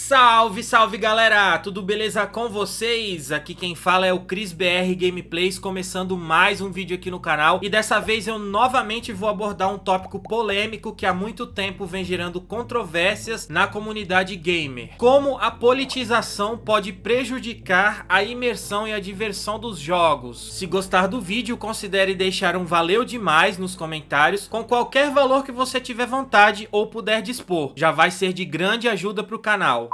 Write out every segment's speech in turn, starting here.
Salve, salve galera! Tudo beleza com vocês? Aqui quem fala é o ChrisBR Gameplays, começando mais um vídeo aqui no canal. E dessa vez eu novamente vou abordar um tópico polêmico que há muito tempo vem gerando controvérsias na comunidade gamer. Como a politização pode prejudicar a imersão e a diversão dos jogos. Se gostar do vídeo, considere deixar um valeu demais nos comentários, com qualquer valor que você tiver vontade ou puder dispor. Já vai ser de grande ajuda para o canal.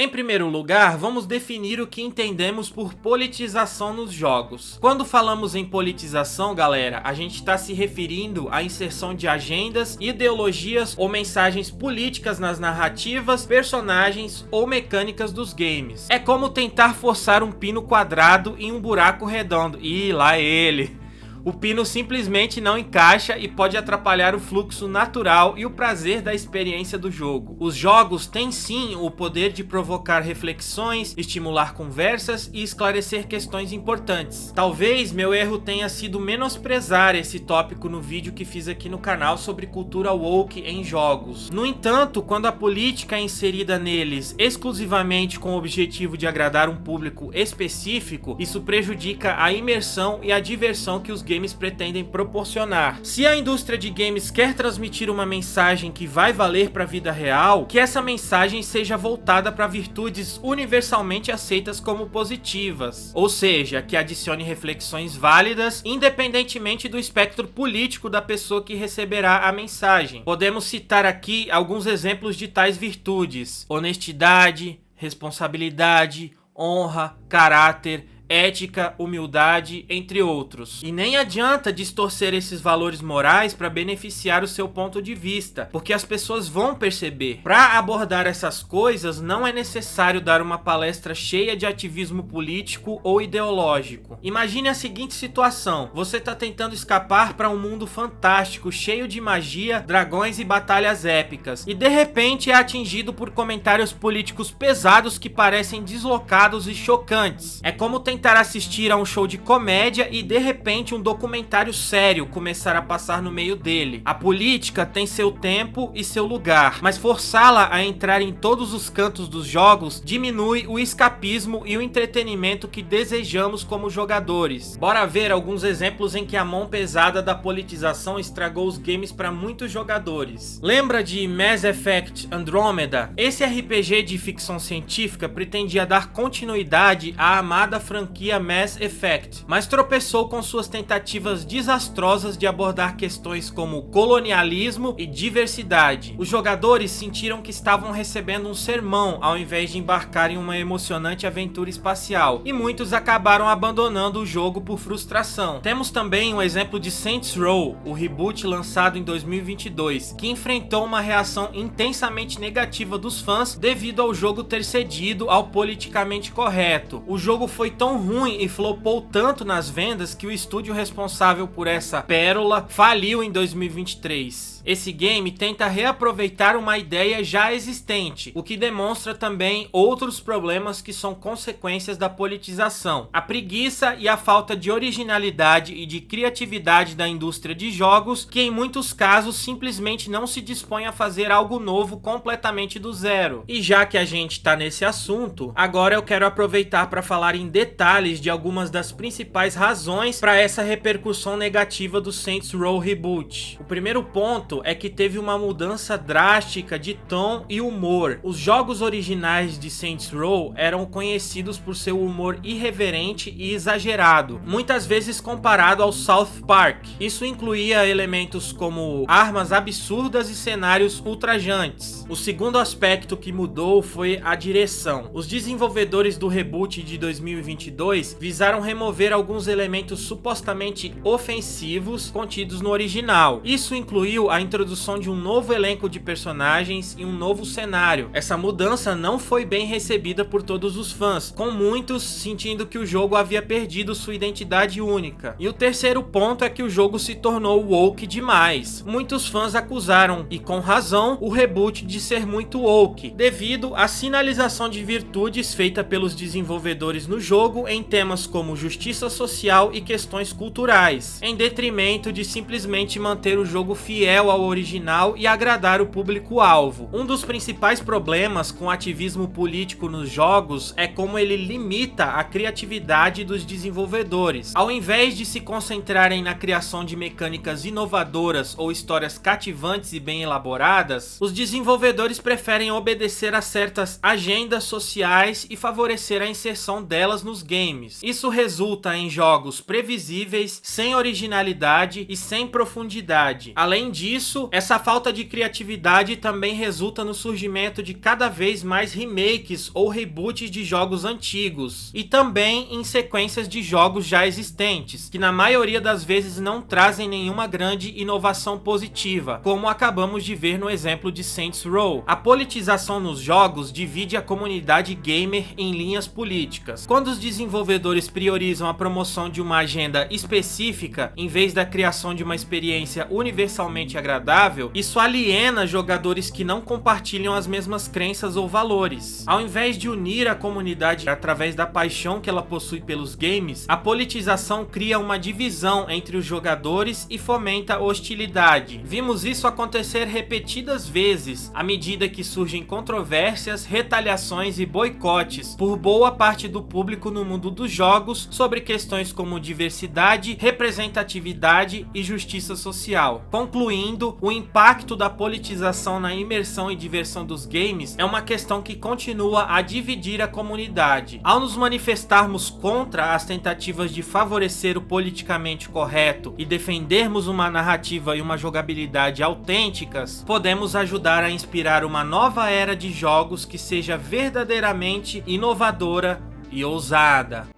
Em primeiro lugar, vamos definir o que entendemos por politização nos jogos. Quando falamos em politização, galera, a gente está se referindo à inserção de agendas, ideologias ou mensagens políticas nas narrativas, personagens ou mecânicas dos games. É como tentar forçar um pino quadrado em um buraco redondo. Ih, lá ele! O pino simplesmente não encaixa e pode atrapalhar o fluxo natural e o prazer da experiência do jogo. Os jogos têm sim o poder de provocar reflexões, estimular conversas e esclarecer questões importantes. Talvez meu erro tenha sido menosprezar esse tópico no vídeo que fiz aqui no canal sobre cultura woke em jogos. No entanto, quando a política é inserida neles exclusivamente com o objetivo de agradar um público específico, isso prejudica a imersão e a diversão que os games pretendem proporcionar. Se a indústria de games quer transmitir uma mensagem que vai valer para a vida real, que essa mensagem seja voltada para virtudes universalmente aceitas como positivas, ou seja, que adicione reflexões válidas independentemente do espectro político da pessoa que receberá a mensagem. Podemos citar aqui alguns exemplos de tais virtudes: honestidade, responsabilidade, honra, caráter, ética, humildade, entre outros. E nem adianta distorcer esses valores morais para beneficiar o seu ponto de vista, porque as pessoas vão perceber. Para abordar essas coisas, não é necessário dar uma palestra cheia de ativismo político ou ideológico. Imagine a seguinte situação: você está tentando escapar para um mundo fantástico, cheio de magia, dragões e batalhas épicas, e de repente é atingido por comentários políticos pesados que parecem deslocados e chocantes. É como tentar assistir a um show de comédia e de repente um documentário sério começar a passar no meio dele. A política tem seu tempo e seu lugar, mas forçá-la a entrar em todos os cantos dos jogos diminui o escapismo e o entretenimento que desejamos como jogadores. Bora ver alguns exemplos em que a mão pesada da politização estragou os games para muitos jogadores. Lembra de Mass Effect Andromeda? Esse RPG de ficção científica pretendia dar continuidade à amada franquia Mass Effect, mas tropeçou com suas tentativas desastrosas de abordar questões como colonialismo e diversidade. Os jogadores sentiram que estavam recebendo um sermão ao invés de embarcar em uma emocionante aventura espacial, e muitos acabaram abandonando o jogo por frustração. Temos também um exemplo de Saints Row, o reboot lançado em 2022, que enfrentou uma reação intensamente negativa dos fãs devido ao jogo ter cedido ao politicamente correto. O jogo foi tão ruim e flopou tanto nas vendas que o estúdio responsável por essa pérola faliu em 2023. Esse game tenta reaproveitar uma ideia já existente, o que demonstra também outros problemas que são consequências da politização: a preguiça e a falta de originalidade e de criatividade da indústria de jogos, que em muitos casos simplesmente não se dispõe a fazer algo novo completamente do zero. E já que a gente tá nesse assunto, agora eu quero aproveitar para falar em detalhes de algumas das principais razões para essa repercussão negativa do Saints Row Reboot. O primeiro ponto é que teve uma mudança drástica de tom e humor. Os jogos originais de Saints Row eram conhecidos por seu humor irreverente e exagerado, muitas vezes comparado ao South Park. Isso incluía elementos como armas absurdas e cenários ultrajantes. O segundo aspecto que mudou foi a direção. Os desenvolvedores do reboot de 2022 visaram remover alguns elementos supostamente ofensivos contidos no original. Isso incluiu a introdução de um novo elenco de personagens e um novo cenário. Essa mudança não foi bem recebida por todos os fãs, com muitos sentindo que o jogo havia perdido sua identidade única. E o terceiro ponto é que o jogo se tornou woke demais. Muitos fãs acusaram, e com razão, o reboot de ser muito woke, devido à sinalização de virtudes feita pelos desenvolvedores no jogo jogo em temas como justiça social e questões culturais, em detrimento de simplesmente manter o jogo fiel ao original e agradar o público-alvo. Um dos principais problemas com o ativismo político nos jogos é como ele limita a criatividade dos desenvolvedores. Ao invés de se concentrarem na criação de mecânicas inovadoras ou histórias cativantes e bem elaboradas, os desenvolvedores preferem obedecer a certas agendas sociais e favorecer a inserção delas nos games. Isso resulta em jogos previsíveis, sem originalidade e sem profundidade. Além disso, essa falta de criatividade também resulta no surgimento de cada vez mais remakes ou reboots de jogos antigos, e também em sequências de jogos já existentes, que na maioria das vezes não trazem nenhuma grande inovação positiva, como acabamos de ver no exemplo de Saints Row. A politização nos jogos divide a comunidade gamer em linhas políticas. Quando os desenvolvedores priorizam a promoção de uma agenda específica em vez da criação de uma experiência universalmente agradável, isso aliena jogadores que não compartilham as mesmas crenças ou valores. Ao invés de unir a comunidade através da paixão que ela possui pelos games, a politização cria uma divisão entre os jogadores e fomenta hostilidade. Vimos isso acontecer repetidas vezes à medida que surgem controvérsias, retaliações e boicotes por boa parte do público no mundo dos jogos sobre questões como diversidade, representatividade e justiça social. Concluindo, o impacto da politização na imersão e diversão dos games é uma questão que continua a dividir a comunidade. Ao nos manifestarmos contra as tentativas de favorecer o politicamente correto e defendermos uma narrativa e uma jogabilidade autênticas, podemos ajudar a inspirar uma nova era de jogos que seja verdadeiramente inovadora e ousada.